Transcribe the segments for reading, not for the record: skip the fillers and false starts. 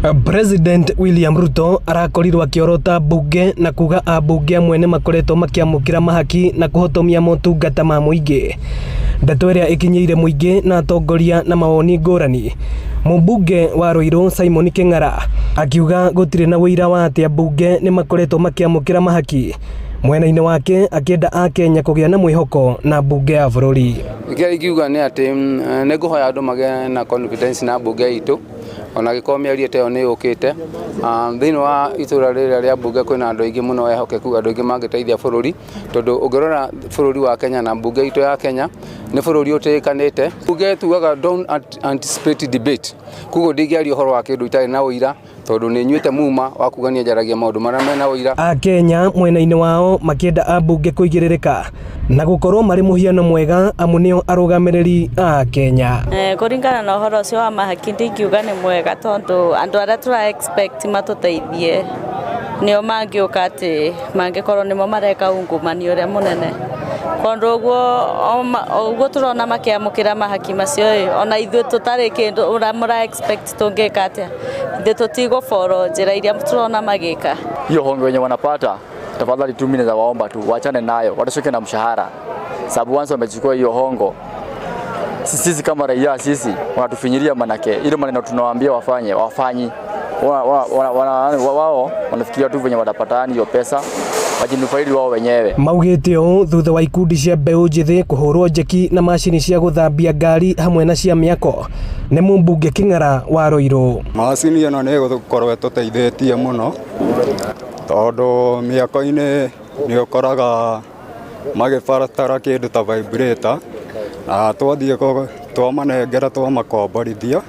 President William Ruto arakorirwo akiorota bunge na kuga abunge amwe ni makoretwo makiamukira mahaki na kuhotomia motungata ma muingi. Ndeto iria ikinyeire muingi na atongoria na mawoni ngurani. Mubunge wa Ruiru Simon King'ara akiuga gutire na wira wa ati abunge ni makoretwo makiamukira mahaki. Mwena-ini wake akienda Akenya kugia na mwihoko na bunge ya bururi. Ikiuga ni ati neguhoya andu mage na confidence na bunge itu ona gikomia riete oni ukite thini wa itura rira ria bunge kwina andu aingi muno ehokeku andu aingi mangiteithia bururi tondu ungirora bururi wa Kenya na bunge itu ya Kenya ni bururi utikanite. Bunge tugaga don't anticipate debate kugo ndigiaria uhoro wa kindu itari na uira tondu ni nyuite muma wa kugania jaragia maundu maria mena uira. Akenya mwena-ini wao makienda abunge kuigiririka na gukorwo mari muhiano mwega amu nio arugamiriri a Kenya. Kuringana na uhoro ucio wa mahaki ndingiuga ni mwega tondu andu aria tura expect matuteithie nio mangiuka ati mangikorwo nimo mareka ungumani uria munene kondu uguo turona makiamukira mahaki macio ona ithuĩ tutari kindu uria mura expect tungika atia ithuĩ tutigo follow njira iria turona magika. Hiyo hongo wenye wanapata tafadhali 2 minutes waomba tu waachane nayo, watashuke na mshahara sababu wanzo wamechukua hiyo hongo. Sisi kama raia sisi wanatufinyiria manake ile maneno tunawaambia wafanyi wao wanafikiria tu venye watapatani hiyo pesa wajinufaidi wao wenyewe. Maugite o thutha wa ikundi cia mbeu njithi kuhurwo njeki na mashini cia guthambia ngari hamwe na cia miako ni Mubunge King'ara wa Ruiru. Mashini ino ni gukorwo tuteithĩtie muno tondu miako-ini ni ukoraga magibatara kindu ta vibrator na twathie twamanengera twamakomborithia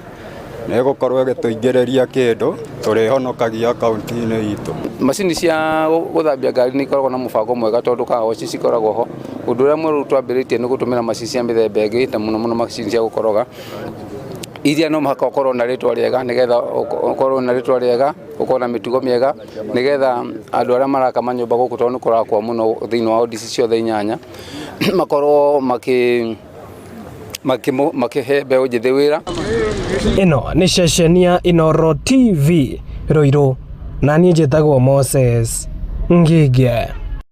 ni gukorwo igituingiriria kindu turihonokagia akaunti-ini itu. Mashini cia guthambia ngari ni ikoragwo na mubango mwega tondu kago cikoragwo ho. Undu uria mweru twambiritie ni gutumira mashini cia mithemba ingi ta muno mashini cia gukoroga iria no mahaka ukorwo na ritwa riega nigetha ukorwo na ritwa riega ukorwo na mitugo miega nigetha andu aria maraka manyumba guku tondu kurakwa muno thiini wa odisi ciothe 8 makorwo makihe mbeu njithi wira. Ino ni ceceni ya Inooro TV Ruiru na niĩ njĩtagwo Moses Ngige.